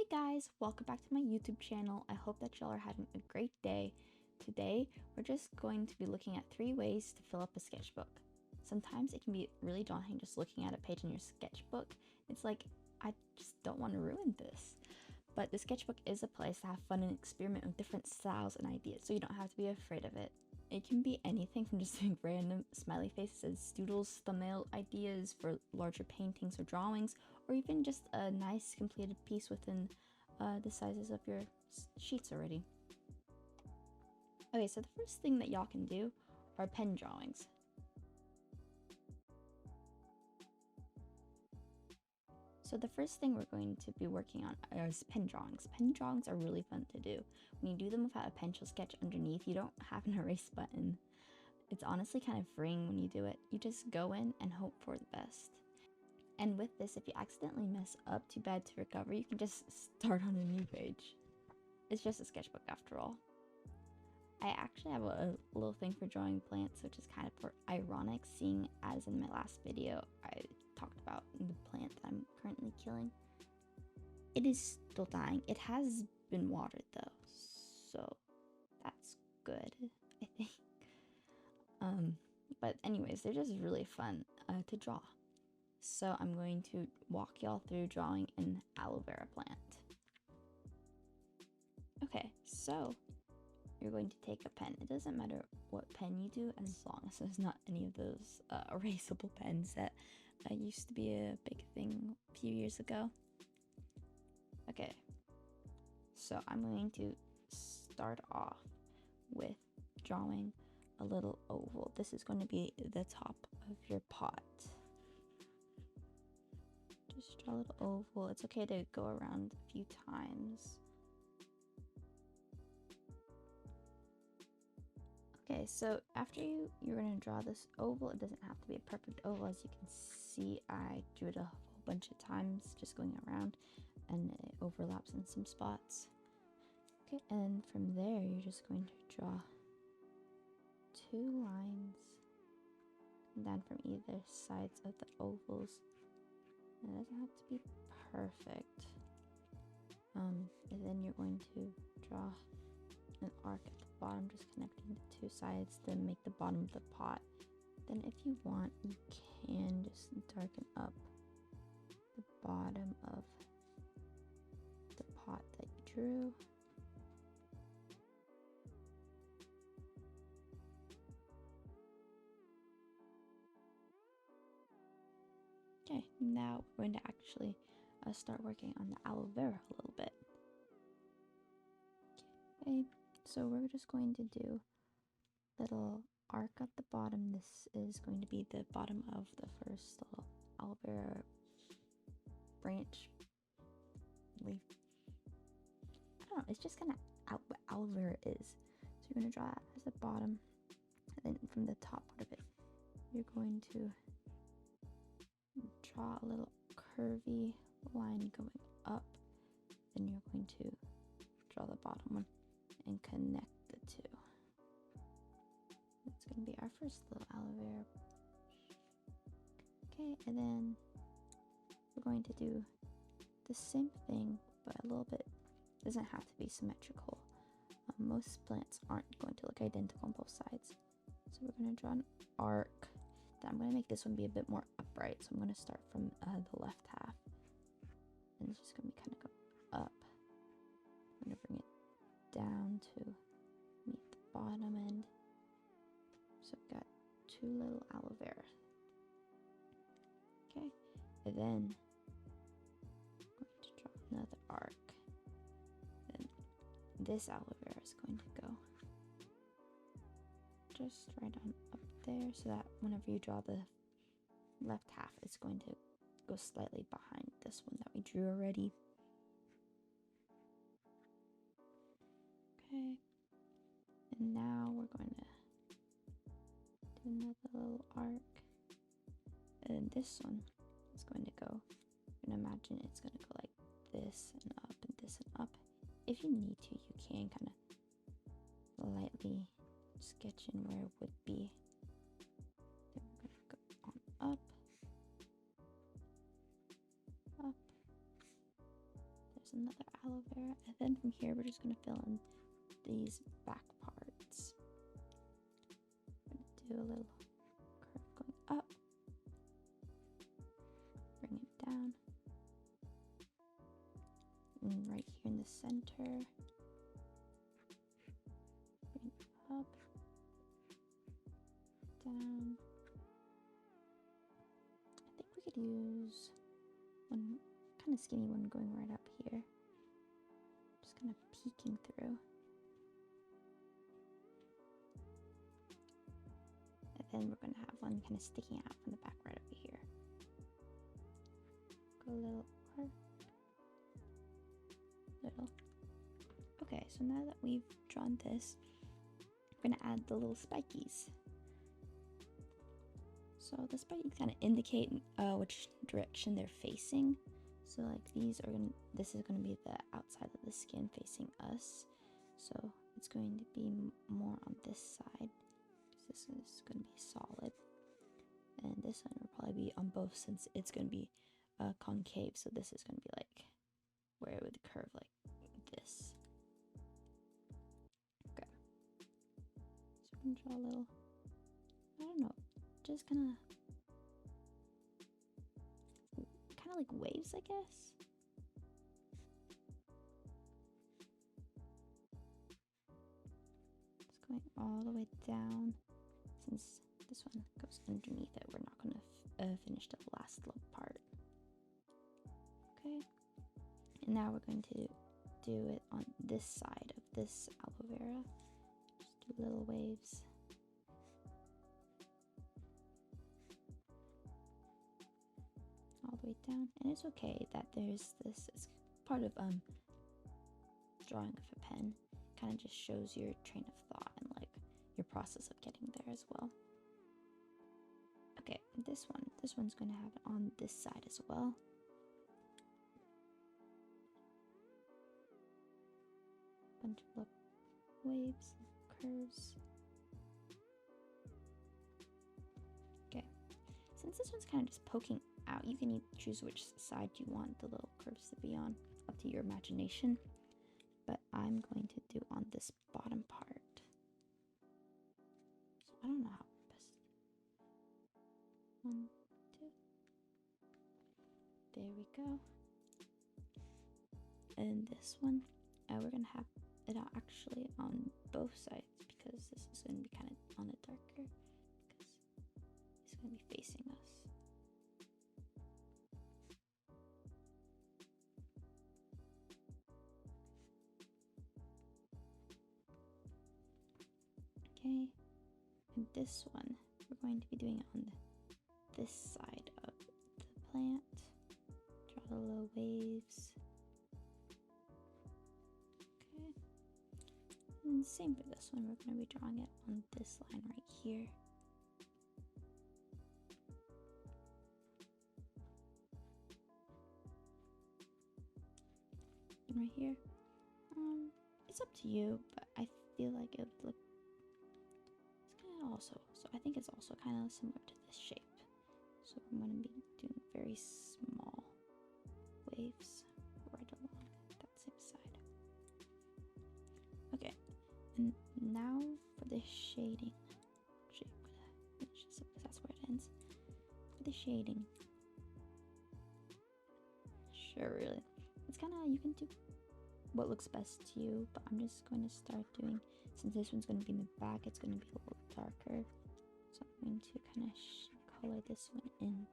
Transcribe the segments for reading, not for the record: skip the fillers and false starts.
Hey guys, welcome back to my YouTube channel. I hope that y'all are having a great day. Today, we're just going to be looking at 3 ways to fill up a sketchbook. Sometimes it can be really daunting just looking at a page in your sketchbook. It's like, I just don't want to ruin this. But the sketchbook is a place to have fun and experiment with different styles and ideas, so you don't have to be afraid of it. It can be anything from just doing random smiley faces as doodles, thumbnail ideas for larger paintings or drawings, or even just a nice completed piece within the sizes of your sheets already. Okay, so the first thing that y'all can do are pen drawings. So the first thing we're going to be working on is pen drawings. Pen drawings are really fun to do. When you do them without a pencil sketch underneath, you don't have an erase button. It's honestly kind of freeing when you do it. You just go in and hope for the best. And with this, if you accidentally mess up, too bad to recover, you can just start on a new page. It's just a sketchbook after all. I actually have a little thing for drawing plants, which is kind of ironic, seeing as in my last video I talked about the plant that I'm currently killing. It is still dying. It has been watered though, so that's good, I think. But anyways, they're just really fun to draw. So I'm going to walk y'all through drawing an aloe vera plant. Okay, so you're going to take a pen. It doesn't matter what pen you do as long as there's not any of those erasable pens that used to be a big thing a few years ago. Okay, so I'm going to start off with drawing a little oval. This is going to be the top of your pot. Just draw a little oval. It's okay to go around a few times. Okay, so after you're going to draw this oval, it doesn't have to be a perfect oval. As you can see, I drew it a whole bunch of times, just going around, and it overlaps in some spots. Okay, and from there, you're just going to draw 2 lines down from either sides of the ovals. It doesn't have to be perfect. And then you're going to draw an arc at the bottom, just connecting the 2 sides, then make the bottom of the pot. Then if you want, you can just darken up the bottom of the pot that you drew. Okay, now we're going to actually start working on the aloe vera a little bit. Okay, so we're just going to do little arc at the bottom. This is going to be the bottom of the first little aloe vera branch leaf. I don't know, it's just kind of what aloe vera is. So you're going to draw that as the bottom, and then from the top part of it, you're going to draw a little curvy line going up. Then you're going to draw the bottom one and connect the 2. That's going to be our first little aloe vera. Okay, and then we're going to do the same thing, but a little bit, doesn't have to be symmetrical. Most plants aren't going to look identical on both sides. So we're going to draw an arc. Then I'm going to make this one be a bit more upright. So I'm going to start from the left half. And it's just going to be kind of go up. I'm going to bring it down to meet the bottom end. So I've got 2 little aloe vera. Okay, and then I'm going to draw another arc. Then this aloe vera is going to go just right on up there, so that whenever you draw the left half, it's going to go slightly behind this one that we drew already. Okay, and now we're going to do another little arc, and this one is going to go, you can imagine it's going to go like this and up and this and up. If you need to, you can kind of lightly sketch in where it would be. Then we're going to go on up, There's another aloe vera. And then from here, we're just going to fill in these back parts. I'm going to do a little curve going up. Bring it down. And right here in the center. Bring it up. Down. I think we could use one kind of skinny one going right up here. Just kind of peeking through. And then we're going to have one kind of sticking out from the back right over here. Go a little more. Little. Okay, so now that we've drawn this, we're going to add the little spikies. So the spikies kind of indicate which direction they're facing. So like this is going to be the outside of the skin facing us. So it's going to be more on this side. This is going to be solid. And this one will probably be on both since it's going to be concave. So this is going to be like where it would curve like this. Okay. So I'm going to draw a little, I don't know, just kind of like waves, I guess. It's going all the way down. Since this one goes underneath it, we're not going to finish the last little part. Okay. And now we're going to do it on this side of this aloe vera. Just do little waves. All the way down. And it's okay that there's this as part of drawing with a pen. Kind of just shows your train of thought and like your process of getting there as well. Okay, this one's going to have it on this side as well. Bunch of little waves, curves. Okay, since this one's kind of just poking out, you can choose which side you want the little curves to be on, up to your imagination. But I'm going to do on this bottom part. So I don't know how best. 1, 2. There we go. And this one, we're gonna have it actually on both sides because this is gonna be kind of on the darker because it's gonna be facing us. Okay, and this one we're going to be doing it on this side of the plant. Draw the little waves. Okay, and same for this one, we're going to be drawing it on this line right here. And right here, it's up to you, but I feel like it would look also, so I think it's also kind of similar to this shape. So I'm going to be doing very small waves right along that same side. Okay, and now for the shading. Actually, I'm going to finish this up because that's where it ends. For the shading, sure, really, it's kind of, you can do what looks best to you, but I'm just going to start doing, since this one's going to be in the back, it's going to be a little darker, so I'm going to kind of color this one in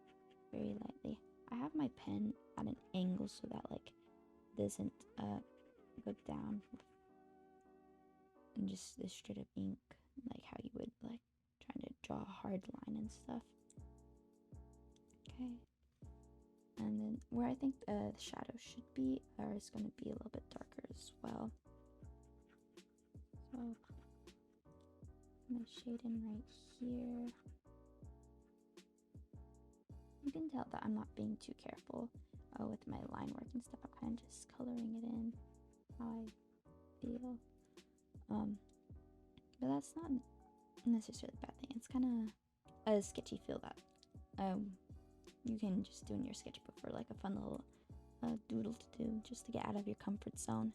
very lightly. I have my pen at an angle so that like doesn't go down and just this straight up ink, like how you would like trying to draw a hard line and stuff. Okay, and then where I think the shadow should be is going to be a little bit darker as well. So I'm going to shade in right here. You can tell that I'm not being too careful with my line work and stuff. I'm kind of just coloring it in how I feel. But that's not necessarily a bad thing. It's kind of a sketchy feel that you can just do in your sketchbook for like a fun little doodle to do just to get out of your comfort zone.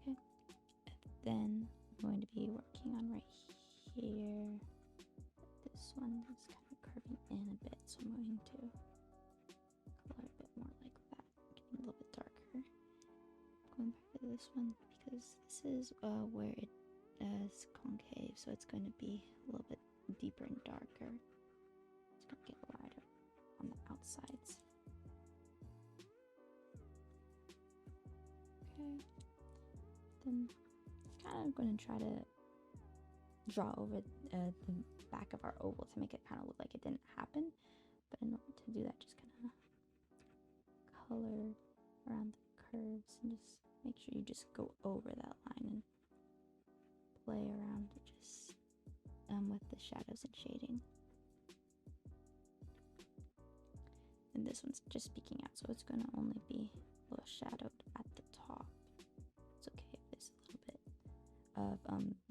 Okay, then I'm going to be working on right here. This one is kind of curving in a bit, so I'm going to color a bit more like that, getting a little bit darker. Going back to this one because this is where it is concave, so it's going to be a little bit deeper and darker. It's going to get lighter on the outsides. Okay, then kind of going to try to draw over the back of our oval to make it kind of look like it didn't happen. But in order to do that, just kind of color around the curves and just make sure you just go over that line and play around just with the shadows and shading. And this one's just peeking out, so it's going to only be a little shadowed at the top. It's okay if there's a little bit of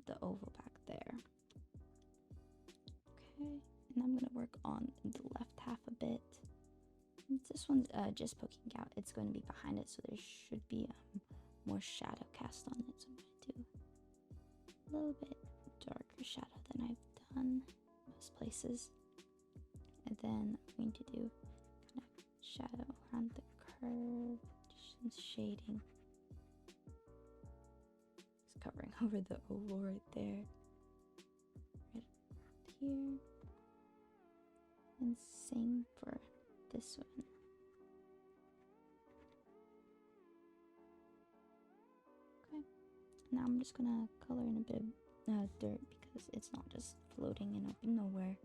the oval back there. Okay, and I'm going to work on the left half a bit. Since this one's just poking out, it's going to be behind it, so there should be more shadow cast on it. So I'm going to do a little bit darker shadow than I've done most places. And then I'm going to do kind of shadow around the curve, just some shading. It's covering over the oval right there. Right here. And same for this one. Okay, now I'm just gonna color in a bit of dirt because it's not just floating in open nowhere.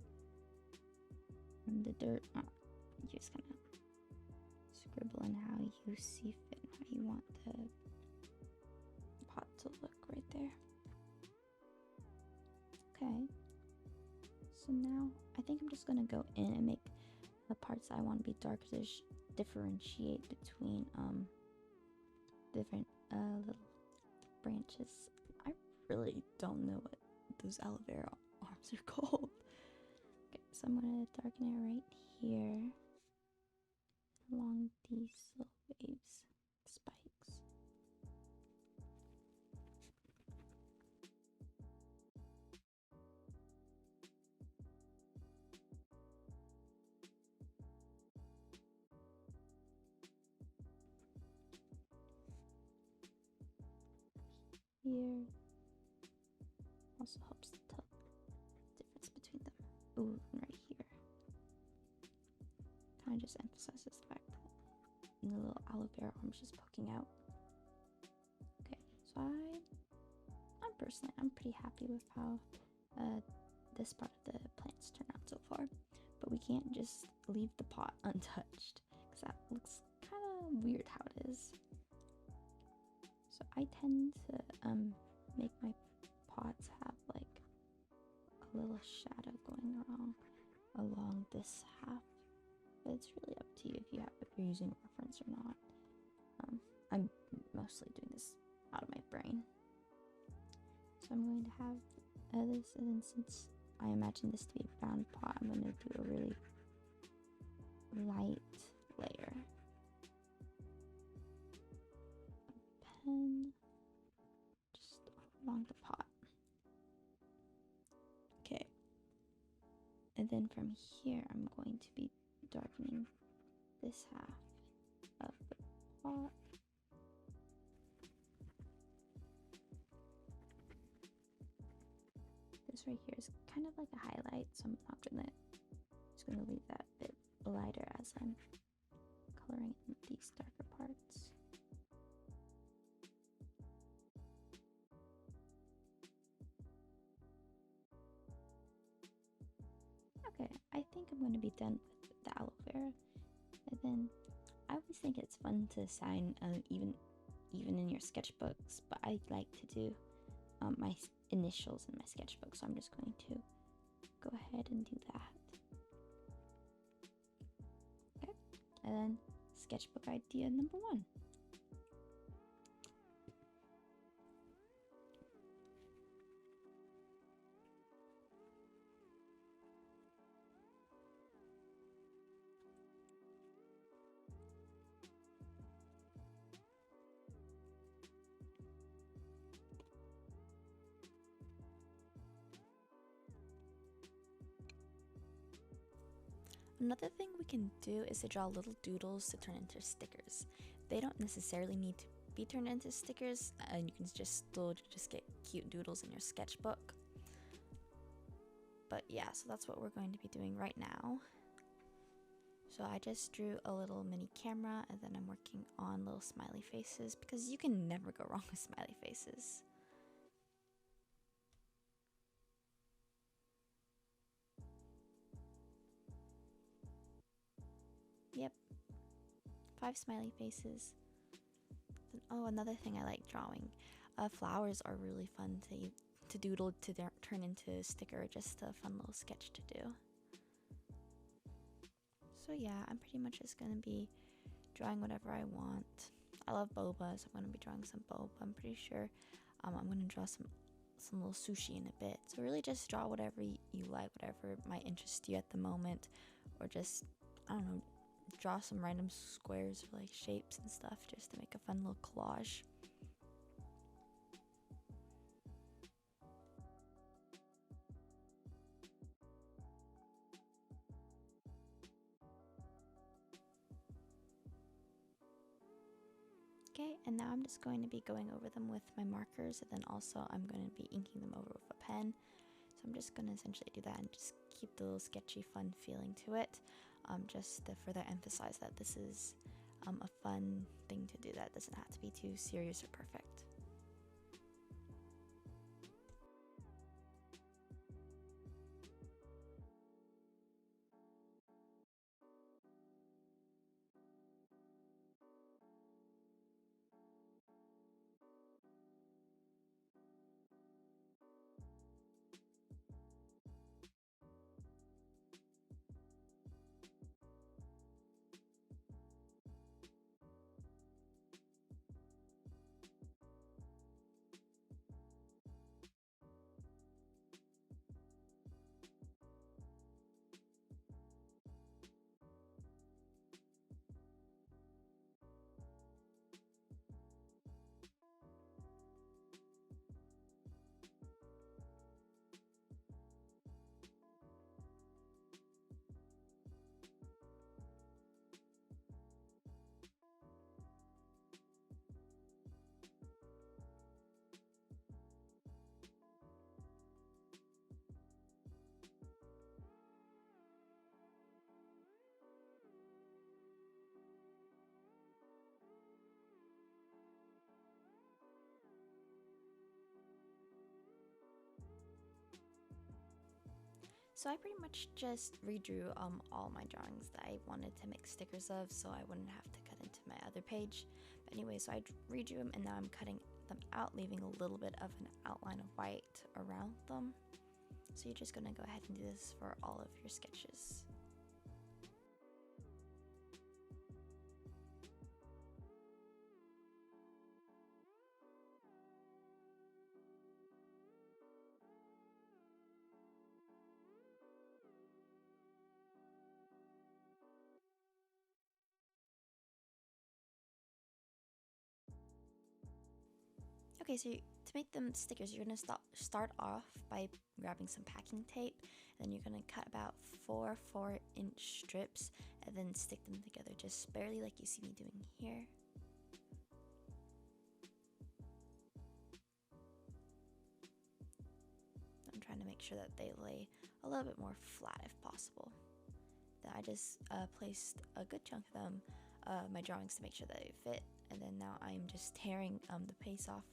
And the dirt, you just kind of scribble in how you see fit and how you want the pot to look right there. Okay, so now I think I'm just gonna go in and make the parts I want to be darker to differentiate between different little branches. I really don't know what those aloe vera arms are called. Okay, so I'm gonna darken it right here along these little waves, spikes. Here also helps to tell the difference between them. Ooh, and right here kind of just emphasizes the fact that the little aloe vera arms just poking out. Okay, so I'm personally pretty happy with how this part of the plants turn out so far, but we can't just leave the pot untouched because that looks kind of weird how it is. So I tend to make my pots have like a little shadow going along this half, but it's really up to you if you're using reference or not. I'm mostly doing this out of my brain. So I'm going to have this, and then since I imagine this to be a brown pot, I'm going to do a really light layer. Pen just along the pot. Okay, and then from here I'm going to be darkening this half of the pot. This right here is kind of like a highlight, so I'm not just gonna leave that bit lighter as I'm coloring in these darker parts. Okay, I think I'm going to be done with the aloe vera. And then I always think it's fun to sign even in your sketchbooks, but I like to do my initials in my sketchbook, so I'm just going to go ahead and do that. Okay, and then sketchbook idea number 1. another thing we can do is to draw little doodles to turn into stickers. They don't necessarily need to be turned into stickers, and you can just still just get cute doodles in your sketchbook. But yeah, so that's what we're going to be doing right now. So I just drew a little mini camera, and then I'm working on little smiley faces because you can never go wrong with smiley faces. Yep, 5 smiley faces. Then, oh, another thing I like drawing. Flowers are really fun to doodle to turn into a sticker, just a fun little sketch to do. So yeah, I'm pretty much just gonna be drawing whatever I want. I love boba, so I'm gonna be drawing some boba. I'm pretty sure I'm gonna draw some little sushi in a bit. So really just draw whatever you like, whatever might interest you at the moment, or just, I don't know, draw some random squares or like shapes and stuff just to make a fun little collage. Okay, and now I'm just going to be going over them with my markers, and then also I'm going to be inking them over with a pen. So I'm just going to essentially do that and just keep the little sketchy fun feeling to it, just to further emphasize that this is a fun thing to do that doesn't have to be too serious or perfect. So I pretty much just redrew all my drawings that I wanted to make stickers of, so I wouldn't have to cut into my other page. But anyway, so I redrew them, and now I'm cutting them out, leaving a little bit of an outline of white around them. So you're just gonna go ahead and do this for all of your sketches. Okay, so to make them stickers, you're gonna start off by grabbing some packing tape, and then you're gonna cut about 4-4-inch strips, and then stick them together just barely, like you see me doing here. I'm trying to make sure that they lay a little bit more flat if possible. Then I just placed a good chunk of them, my drawings, to make sure that they fit, and then now I'm just tearing the paste off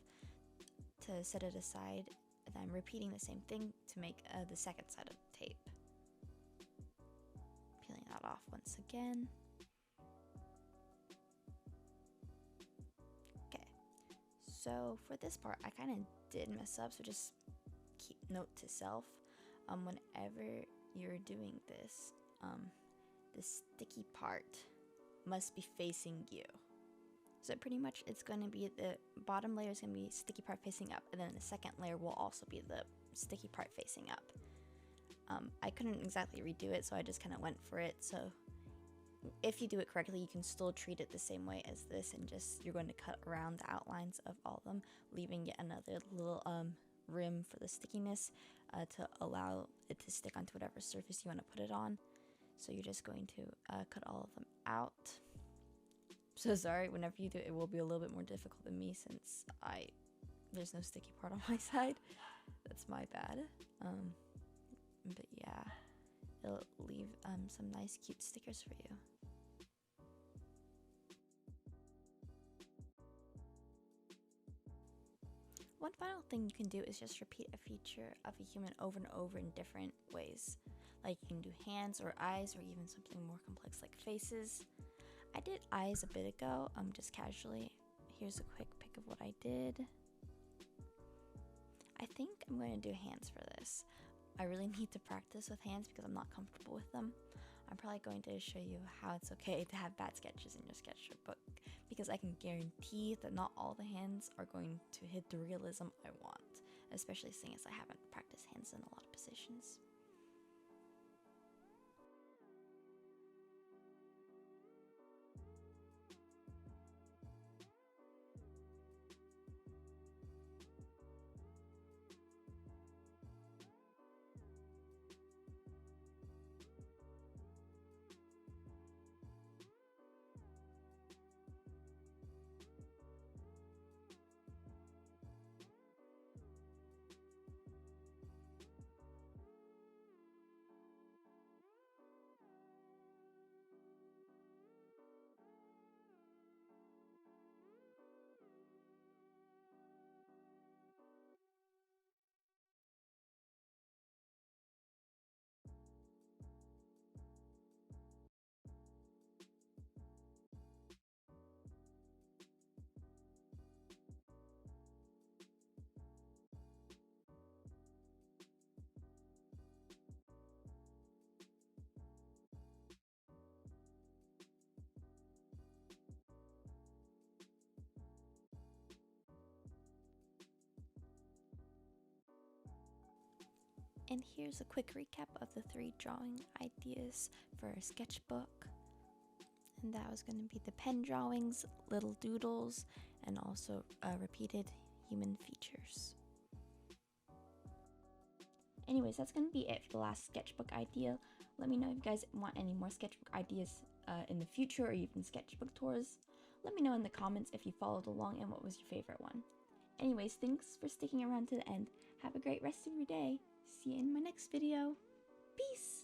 to set it aside, and I'm repeating the same thing to make the second side of the tape. Peeling that off once again. Okay, so for this part I kind of did mess up, so just keep note to self. Whenever you're doing this, the sticky part must be facing you. So pretty much it's going to be the bottom layer is going to be sticky part facing up, and then the second layer will also be the sticky part facing up. I couldn't exactly redo it, so I just kind of went for it. So if you do it correctly, you can still treat it the same way as this, and just you're going to cut around the outlines of all of them, leaving yet another little rim for the stickiness to allow it to stick onto whatever surface you want to put it on. So you're just going to cut all of them out. So sorry, whenever you do it, it will be a little bit more difficult than me since there's no sticky part on my side. That's my bad. But yeah, it'll leave some nice cute stickers for you. One final thing you can do is just repeat a feature of a human over and over in different ways. Like you can do hands or eyes or even something more complex like faces. I did eyes a bit ago, just casually. Here's a quick pic of what I did. I think I'm going to do hands for this. I really need to practice with hands because I'm not comfortable with them. I'm probably going to show you how it's okay to have bad sketches in your sketchbook because I can guarantee that not all the hands are going to hit the realism I want, especially seeing as I haven't practiced hands in a lot of positions. And here's a quick recap of the 3 drawing ideas for a sketchbook. And that was going to be the pen drawings, little doodles, and also repeated human features. Anyways, that's going to be it for the last sketchbook idea. Let me know if you guys want any more sketchbook ideas in the future or even sketchbook tours. Let me know in the comments if you followed along and what was your favorite one. Anyways, thanks for sticking around to the end. Have a great rest of your day. See you in my next video. Peace!